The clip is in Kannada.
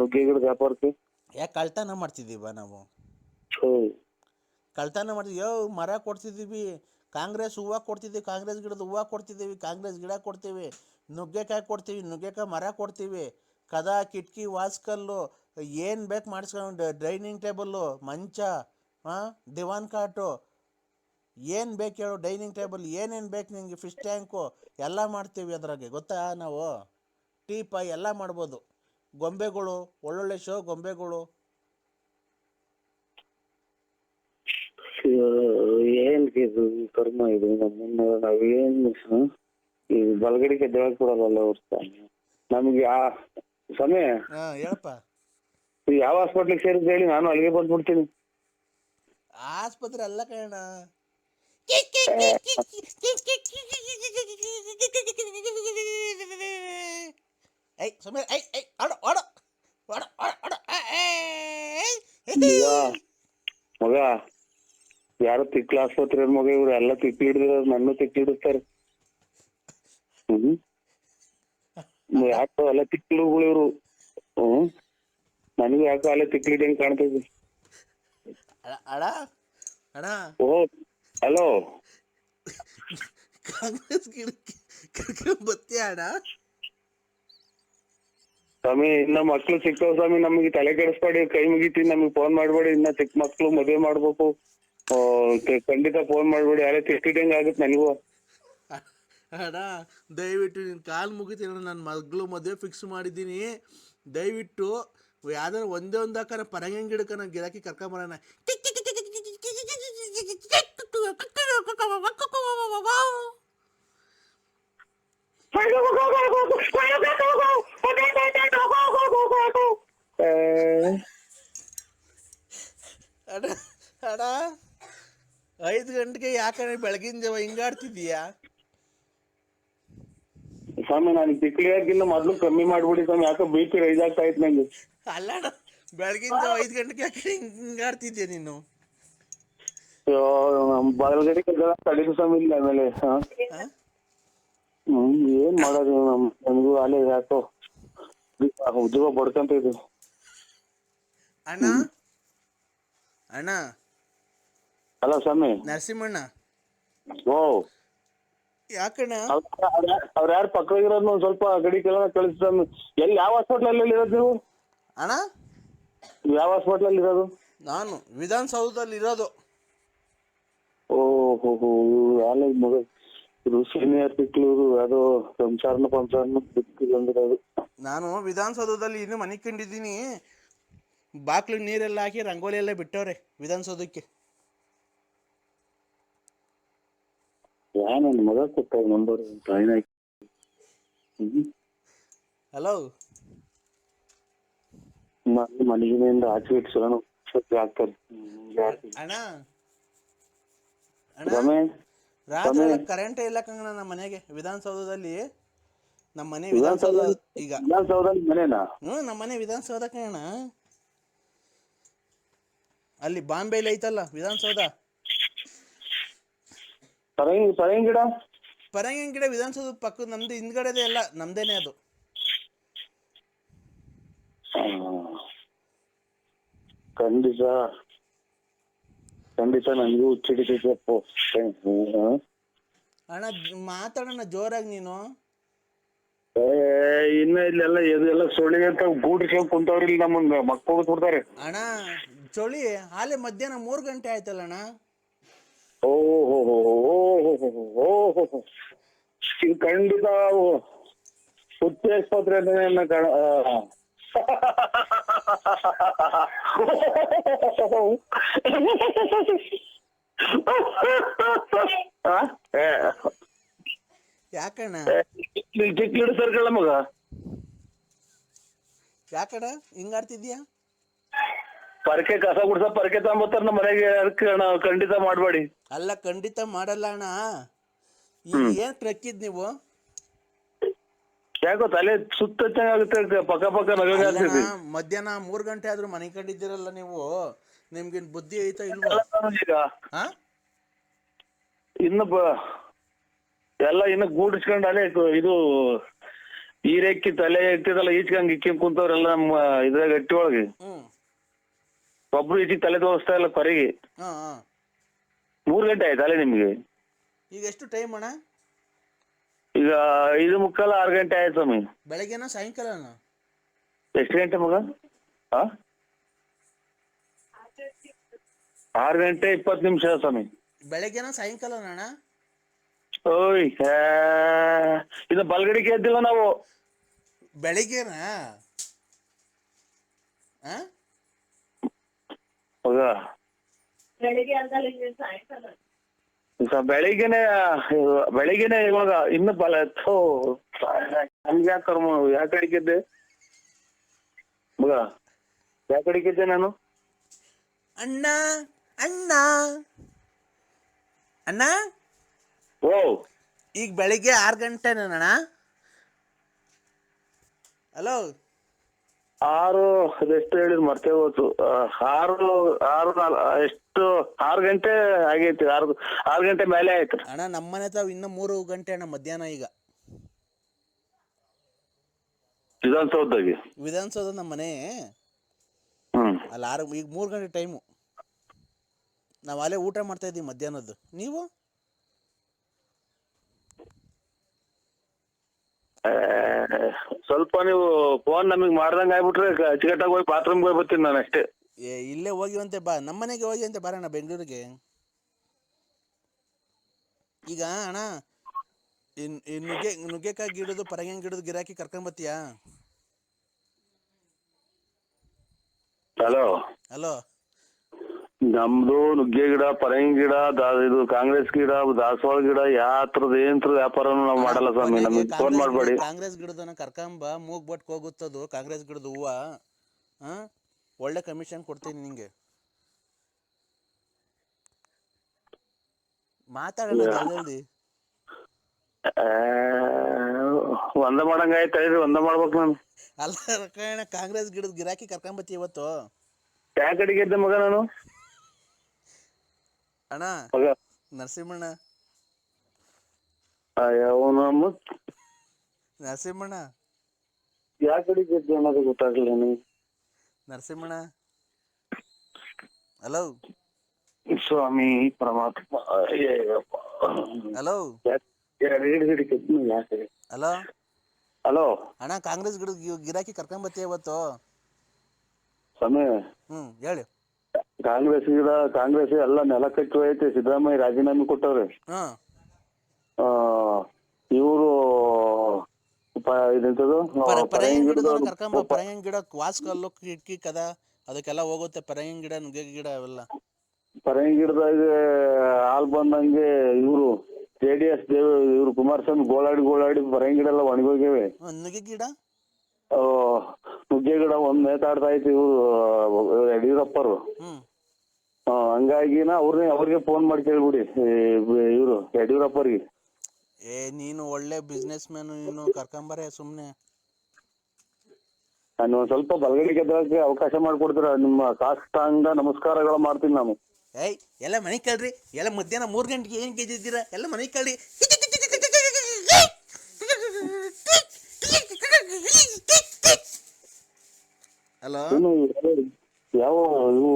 ನುಗ್ಗೆ ಗಿಡದ ವ್ಯಾಪಾರಕ್ಕೆ? ಯಾಕೆ ಕಳ್ತನ ಮಾಡ್ತಿದ್ದೀವ ನಾವು? ಕಳ್ತನ ಮಾಡ್ತೀವಿ. ಮರ ಕೊಡ್ತಿದ್ದೀವಿ, ಕಾಂಗ್ರೆಸ್ ಹೂವು ಕೊಡ್ತಿದ್ದೀವಿ, ಕಾಂಗ್ರೆಸ್ ಗಿಡದ ಹೂವು ಕೊಡ್ತಿದ್ದೀವಿ, ಕಾಂಗ್ರೆಸ್ ಗಿಡ ಕೊಡ್ತೀವಿ, ನುಗ್ಗೆಕಾಯಿ ಕೊಡ್ತೀವಿ, ನುಗ್ಗೆಕಾಯಿ ಮರ ಕೊಡ್ತೀವಿ, ಕದ ಕಿಟಕಿ ವಾಸ್ಕಲ್ಲು ಏನು ಬೇಕು ಮಾಡಿಸ್ಕೊಂಡು, ಡೈನಿಂಗ್ ಟೇಬಲ್ಲು, ಮಂಚ, ದಿವಾನ್ ಕಾಟು, ಏನು ಬೇಕು ಹೇಳು, ಡೈನಿಂಗ್ ಟೇಬಲ್ ಏನೇನು ಬೇಕು ನಿಮಗೆ, ಫಿಶ್ ಟ್ಯಾಂಕು ಎಲ್ಲ ಮಾಡ್ತೀವಿ ಅದ್ರಾಗೆ, ಗೊತ್ತಾ? ನಾವು ಟೀಪ ಎಲ್ಲ ಮಾಡ್ಬೋದು. ಗೊಂಬೆಗಳು, ಒಳ್ಳೊಳ್ಳೆ ಶೋ ಗೊಂಬೆಗಳು. ಏನ್ ಇದು ಕರ್ಮ ಇದು ನಮ್ಮನ್ನ ನಾವೇನು ಈ ಬಲಗಡಿಗೆ ದೇವ ಕೊಡಲ್ಲ ನಮ್ಗೆ ಆ ಸಮಯ. ಹೇಳಪ್ಪ, ಯಾವ ಹಾಸ್ಪಿಟ್ಲಿಗೆ ಸೇರಿದ್ ಹೇಳಿ, ನಾನು ಅಲ್ಲಿಗೆ ಬಂದ್ಬಿಡ್ತೀನಿ. ಆಸ್ಪತ್ರೆ ಅಲ್ಲ ಕಣ, ಮಗ ಯಾರು ತಿಕ್ಲ ಆಸ್ಪತ್ರೆ ಮಗ, ಇವ್ರು ಎಲ್ಲ ತಿಕ್ಲಿ ಹಿಡಿದ್ರ ನನ್ನ ತಿಕ್ಲಿ ಹಿಡಿಸ್ತಾರೆ. ಯಾಕೋ ಎಲ್ಲ ತಿಕ್ಲುಗಳು ಇವ್ರು. ನನಗೂ ಯಾಕೋ ಅಲ್ಲೇ ತಿಕ್ಲಿ ಹಿಡಿಯಂಗ್ ಕಾಣ್ತದೆ. ಓ ಹಲೋ, ಕಾಂಗ್ರೆಸ್ ಗಿಡಕ್ಕೆ ಬತ್ತಿ ಅಣ್ಣ. ಸ್ವಾಮಿ ಇನ್ನ ಮಕ್ಳು ಸಿಕ್ಕವ್ ಸ್ವಾಮಿ, ನಮ್ಗೆ ತಲೆ ಕೆಡಿಸ್ಬೇಡಿ, ಕೈ ಮುಗಿತೀನಿ, ನಮ್ಗೆ ಫೋನ್ ಮಾಡ್ಬೇಡಿ. ಇನ್ನ ಚಿಕ್ಕ ಮಕ್ಳು ಮದುವೆ ಮಾಡ್ಬೇಕು, ಖಂಡಿತ ಫೋನ್ ಮಾಡ್ಬೇಡಿ. ಯಾರೇ ತಿಕ್ಕಿದಂಗ ಆಗುತ್ತೆ ನನಗೂ. ಅಣ್ಣ ದಯವಿಟ್ಟು ನಿನ್ನ ಕಾಲು ಮುಗಿತೀನಿ, ನನ್ನ ಮಗಳು ಮದುವೆ ಫಿಕ್ಸ್ ಮಾಡಿದ್ದೀನಿ. ದಯವಿಟ್ಟು ಯಾವ್ದಾರು ಒಂದೇ ಒಂದು ಹಾಕೋಣ, ಪರಂಗಿ ಗಿಡಕ್ಕೆ ನಾನು ಗಿರಾಕಿ ಕರ್ಕೊಂಬರೋಣ. ಅಣ್ಣ ಅಣ್ಣ 5 ಗಂಟೆಗೆ ಯಾಕಂದ್ರೆ ಬೆಳಗಿನ ಜಾವ ಹಿಂಗಾಡ್ತಿದೀಯಾ ಸ್ವಾಮಿ? ನಾನು ತಿಕ್ಲಿ ಹಾಕಿಲ್ಲ, ಮೊದ್ಲು ಕಮ್ಮಿ ಮಾಡ್ಬಿಡಿ ಸ್ವಾಮಿ, ಯಾಕೆ BP ರೈಸ್ ಆಗ್ತಾ ಇತ್ತು ನಂಗೆ. ಅಲ್ಲ ಅಣ್ಣ, ಬೆಳಗಿನ ಜಾವ 5 ಗಂಟೆಗೆ ಯಾಕೆ ಹಿಂಗಾಡ್ತಿದ್ಯಾ ನೀನು? ಬಲಗಡೆ ತಡೀತು ಸ್ವಾಮಿ ಇಲ್ಲ ಆಮೇಲೆ. ಏನ್ ಮಾಡೋದು ನಮಗೂ ಅಲ್ಲೇ ಯಾಕೋ ಉದ್ಯೋಗ ಬಡ್ಕಂತ ಇದು. ಅಣ್ಣ ಅಣ್ಣ ಅಲ್ಲ ಸ್ವಾಮಿ, ನರಸಿಂಹಣ್ಣ. ಓ ಯಾಕಣ್ಣ? ಅವ್ರ ಯಾರು ಪಕ್ಕ ಇರೋದು ಒಂದ್ ಸ್ವಲ್ಪ ಗಡಿ ಕೆಲ ಕಳಿಸ್. ಎಲ್ಲಿ ಯಾವ ಹಾಸ್ಪಿಟ್ಲ್ ಅಲ್ಲಿ ಇರೋದು ನೀವು? ಅಣ್ಣ ಯಾವ ಹಾಸ್ಪಿಟ್ಲ್ ಅಲ್ಲಿ ಇರೋದು? ನಾನು ವಿಧಾನಸೌಧದಲ್ಲಿ ಇರೋದು. ಓಹೋ, ಯಾಲ ಮಗ ಇದು ಸೀನಿಯರ್ ತಿಕ್ಲೂರು, ಅದು ಸಂಸಾರನ ಬಿಟ್ಟಿರೋದು. ನಾನು ವಿಧಾನಸೌಧದಲ್ಲಿ ಇನ್ನು ಮನೆ ಕಂಡಿದ್ದೀನಿ. ಬಾಕ್ಲಿಗೆ ನೀರೆಲ್ಲ ಹಾಕಿ ರಂಗೋಲಿ ಎಲ್ಲ ಬಿಟ್ಟವ್ರೆ ವಿಧಾನಸೌಧಕ್ಕೆ. ನನ್ನ ಮಗ ಕೊಟ್ಟ ನಂಬರ್ ಟ್ರೈನ್ ಹಾಕಿ. ಹಲೋ, ಮನೆಗಿನಿಂದ ಆಚೆ ಇಟ್ಸೋಣ ಆಗ್ತಾರೆ. ಅಣ್ಣ ರಾತ್ರಿ ಕರೆಂಟ್ ಇಲ್ಲ ಕಂಗಣ ನಮ್ಮ ಮನೆಗೆ. ವಿಧಾನಸೌಧದಲ್ಲಿ ನಮ್ಮ ಮನೆ ವಿಧಾನಸೌಧ ಈಗ ಮನೆನಾ? ನಮ್ಮ ಮನೆ ವಿಧಾನಸೌಧ ಕಣ. ಅಲ್ಲಿ ಬಾಂಬೆಲಿ ಐತಲ್ಲ ವಿಧಾನಸೌಧ. ಪರಂಗಿ ಗಿಡ ವಿಧಾನಸೌಧ ಪಕ್ಕ ನಮ್ದು ಹಿಂದ್ಗಡೆದೆ, ಎಲ್ಲ ನಮ್ದೇನೆ ಅದು. ಖಂಡಿತ ನನಗೂ ಹುಚ್ಚಿಡಿತೈತೆ. ಅಣ್ಣ ಮಾತಾಡೋಣ ಜೋರಾಗಿ ನೀನು. ಇನ್ನ ಇಲ್ಲೆಲ್ಲ ಇದೆಲ್ಲ ಸೊಳ್ಳಿ ಅಂತ ಗೂಡಿಸ್ಕೊಂಡ್ ಕುಂತವ್ರಿ, ಇಲ್ಲಿ ನಮ್ಮನ್ನ ಮಕ್ಕಳು ಕೊಡ್ತಾರೆ. ಅಣ್ಣ ಚಳಿ ಹಾಲೆ ಮಧ್ಯಾಹ್ನ 3 ಗಂಟೆ ಆಯ್ತಲ್ಲ ಅಣ್ಣ. ಓಹೋ, ಇದು ಖಂಡಿತ ಹುಚ್ಚ ಆಸ್ಪತ್ರೆ ಯಾಕಣ್ಣ? ಚಿಕ್ಕ ಸರ್ಕಳ ಮಗ, ಯಾಕಣ್ಣ ಹಿಂಗಾಡ್ತಿದ್ಯಾ? ಪರಕೆ ಕಸ ಗುಡ್ಸ ಪರಕೆ ತಗೊಂಬತ್ತಾರ ನಮ್ಮ ಮನೆಗೆ, ಅದಕ್ಕೆ ಖಂಡಿತ ಮಾಡ್ಬೇಡಿ. ಅಲ್ಲ ಖಂಡಿತ ಮಾಡಲ್ಲ ಅಣ್ಣ. ಏನ್ ಕ್ರಕ್ಕಿದ್ ನೀವು? ಯಾಕೋ ತಲೆ ಸುತ್ತಾಗುತ್ತೆ, ಪಕ್ಕ ನಗ. ಮಧ್ಯಾಹ್ನ 3 ಗಂಟೆ ಆದ್ರೂ ಮನೆ ಕಂಡಿದ್ದೀರಲ್ಲ ನೀವು, ನಿಮ್ಗೇನ್ ಬುದ್ಧಿ ಐತಾ ಇಲ್ವಾ? ಇನ್ನು ಎಲ್ಲ ಇನ್ನು ಗೂಡಿಸ್ಕೊಂಡು ಅಲ್ಲೇ ಇದು ಈರೆಕ್ಕಿ ತಲೆ ಎತ್ತಿದಲ್ಲ ಈಚ್ಕಂಗ್ ಇಕ್ಕಿಂಗ್ ಕುಂತವ್ರೆಲ್ಲ ನಮ್ಮ ಇದ್ರಾಗ ಗಟ್ಟಿ ಒಳಗೆ ಹ್ಞೂ ಒಬ್ರು ಈಚಿಗೆ ತಲೆ ತೋರಿಸ್ತಾ ಇಲ್ಲ ಕೊರೆಗೆ. ಹಾಂ ಹಾಂ 3 ಗಂಟೆ ಆಯ್ತು ಅಲ್ಲೇ ನಿಮ್ಗೆ. ಈಗ ಎಷ್ಟು ಟೈಮ್ ಅಣ್ಣ? ಈಗ 5:45 6 ಗಂಟೆ ಆಯ್ತು ಸ್ವಾಮಿ. ಬೆಳಗ್ಗೆನ ಸಾಯಂಕಾಲನ? ಎಷ್ಟು ಗಂಟೆ ಮಗ? 6 ಗಂಟೆ 20 ನಿಮಿಷ ಸ್ವಾಮಿ. ಬೆಳಗ್ಗೆನ ಸಾಯಂಕಾಲನ ಅಣ್ಣ? ಓಯ್ ಇದು ಬಲ್ಗಡಿಗೆ ಎದ್ದಿಲ್ಲ ನಾವು. ಬೆಳಿಗ್ಗೆನಾ? ಮಗ ಬೆಳಿಗ್ಗೆನೆ ಇವಾಗ ಇನ್ನು ನಮ್ಗೆ ಯಾಕೆ ಕರ್ಮ ಯಾಕೆ ಅಡಿಕಿದ್ದೆ ಮಗ? ಯಾಕೆ ಅಡಿಕಿದ್ದೆ ನಾನು? ಅಣ್ಣ ಅಣ್ಣ ಅಣ್ಣ ಓ ಈಗ ಬೆಳಿಗ್ಗೆ 6 ಗಂಟೆನಣ್ಣ? ಹಲೋ 6 ಅದೆಷ್ಟು ಹೇಳಿದ್ ಮರ್ತೇ ಹೋಯ್ತು. 6 ಗಂಟೆ ಆಗೈತಿ. 6 ಗಂಟೆ ಮೇಲೆ ಆಯ್ತು ಅಣ್ಣ. ನಮ್ಮನೆ ತಾವ್ ಇನ್ನು 3 ಗಂಟೆ ಅಣ್ಣ ಮಧ್ಯಾಹ್ನ. ಈಗ ವಿಧಾನಸೌಧ ನಮ್ಮ ಮನೆ ಅಲ್ಲಿ ಈಗ 3 ಗಂಟೆ ಟೈಮು. ನಾವು ಅಲ್ಲೇ ಊಟ ಮಾಡ್ತಾ ಇದ್ದೀವಿ ಮಧ್ಯಾಹ್ನದ್ದು. ನೀವು ಸ್ವಲ್ಪ ನೀವು ಫೋನ್ ನಮಗ್ ಮಾಡ್ದಂಗ ಆಗ್ಬಿಟ್ರೆ ಅಚ್ಚುಕಟ್ಟಾಗಿ ಹೋಗಿ ಬಾತ್ರೂಮ್ಗೆ ಹೋಗಿ ಬರ್ತೀನಿ ನಾನು ಅಷ್ಟೇ. ಇಲ್ಲೇ ಹೋಗಿವಂತೆ ಬಾ, ನಮ್ಮನೆಗೆ ಹೋಗಿವಂತೆ ಬಾರಣ್ಣ ಬೆಂಗಳೂರಿಗೆ. ಈಗ ಅಣ್ಣ ಈ ನುಗ್ಗೆಕಾಯಿ ಗಿಡದು ಪರಂಗಿ ಗಿಡದು ಗಿರಾಕಿ ಕರ್ಕೊಂಬತ್ತೀಯಾ? ಹಲೋ ನಮ್ದು ನುಗ್ಗೆ ಗಿಡ, ಪರಂಗಿ ಗಿಡ, ಇದು ಕಾಂಗ್ರೆಸ್ ಗಿಡ, ದಾಸವಾಳ ಗಿಡ ಯಾತ್ರದ ವ್ಯಾಪಾರನು ನಾವು ಮಾಡಲ್ಲ ಸ್ವಾಮಿ. ನಮಗೆ ಫೋನ್ ಮಾಡ್ಬೇಡಿ. ಕಾಂಗ್ರೆಸ್ ಗಿಡದನ್ನ ಕರ್ಕೊಂಬ, ಮೂಗ್ ಬಟ್ಕ್ ಹೋಗುತ್ತದು ಕಾಂಗ್ರೆಸ್ ಗಿಡದ ಹೂವ. ಒಳ್ಳೆ ಕಮಿಷನ್ ಕೊಡ್ತೀನಿ ನಿಂಗೆ. ಮಾತಾಡೋಣ ಜಲ್ದಿ. ಒಂದ ಮಾಡಂಗ ಆಯ್ತು ಹೇಳ್ರಿ, ಒಂದ ಮಾಡ್ಬೇಕು ನಾನು. ಅಲ್ಲ ಕಾಂಗ್ರೆಸ್ ಗಿಡದ ಗಿರಾಕಿ ಕರ್ಕೊಂಬತ್ತಿ ಇವತ್ತು. ಯಾಕೆ ಅಡಿಗೆ ಮಗ ನಾನು? ಅಣ್ಣ ನರಸಿಂಹಣ್ಣ ನರಸಿಂಹಣ್ಣ ಯಾಕೆ ಅಡಿಗೆ ಅನ್ನೋದು ಗೊತ್ತಾಗ್ಲಿಲ್ಲ ನನಗೆ. ನರಸಿಂಹಣ್ಣ ಹಲೋ ಸ್ವಾಮಿ ಪರಮಾತ್ಮ. ಹಲೋ ಹಲೋ ಹಲೋ ಅಣ್ಣ, ಕಾಂಗ್ರೆಸ್ ಗಿಡದ ಗಿರಾಕಿ ಕರ್ಕೊಂಬತ್ತಿ ಇವತ್ತು. ಸ್ವಾಮಿ ಹೇಳಿ. ಕಾಂಗ್ರೆಸ್ ಎಲ್ಲ ನೆಲ ಕಚ್ಚು ಐತೆ. ಸಿದ್ದರಾಮಯ್ಯ ರಾಜೀನಾಮೆ ಕೊಟ್ಟವ್ರೆ. ಇವರು ಪರಂಗಿ ಗಿಡ ವಾಸ್ಕಲ್ಲು ಕಿಟಕಿ ಕದ ಅದಕ್ಕೆಲ್ಲ ಹೋಗುತ್ತೆ. ಪರಂಗಿ ಗಿಡ, ನುಗ್ಗೆ ಗಿಡ ಅವೆಲ್ಲ. ಪರಂಗಿ ಗಿಡದಾಗ ಹಾಲ್ ಬಂದಂಗೆ ಇವರು JDS ಇವ್ರು ಕುಮಾರಸ್ವಾಮಿ ಗೋಳಾಡಿ ಪರಂಗಿ ಗಿಡ ಎಲ್ಲ ಒಣಗೋಗಿವೆ. ನುಗ್ಗೆ ಗಿಡ ಒಂದ್ ನೇತಾಡ್ತಾ ಐತಿ ಇವ್ರು ಯಡಿಯೂರಪ್ಪರು. ಹಂಗಾಗಿನ ಅವ್ರಿಗೆ ಫೋನ್ ಮಾಡಿ ಕೇಳ್ಬಿಡಿ ಇವ್ರು ಯಡಿಯೂರಪ್ಪರಿಗೆ. ನೀನು ಒಳ್ಳೆ ಬಿಸ್ನೆಸ್ ಮ್ಯಾನ್, ನೀನು ಕರ್ಕೊಂಬರೇ ಸುಮ್ನೆ. ನಾನು ಒಂದ್ ಸ್ವಲ್ಪ ಬಲಗಡೆ ಗೆದ್ದಕ್ಕೆ ಅವಕಾಶ ಮಾಡ್ಕೊಡ್ತೀರ? ನಿಮ್ಮ ಸಾಷ್ಟಾಂಗ ನಮಸ್ಕಾರಗಳು ಮಾಡ್ತೀನಿ ನಾನು. ಎಲ್ಲ ಮನೆ ಕೇಳ್ರಿ. ಎಲ್ಲ ಮಧ್ಯಾಹ್ನ 3 ಗಂಟೆಗೆ ಏನ್ ಗೆದ್ದಿದ್ದೀರಾ? ಎಲ್ಲ ಮನೆ ಕೇಳಿ. ಹಲೋ ಯಾವ ಇವು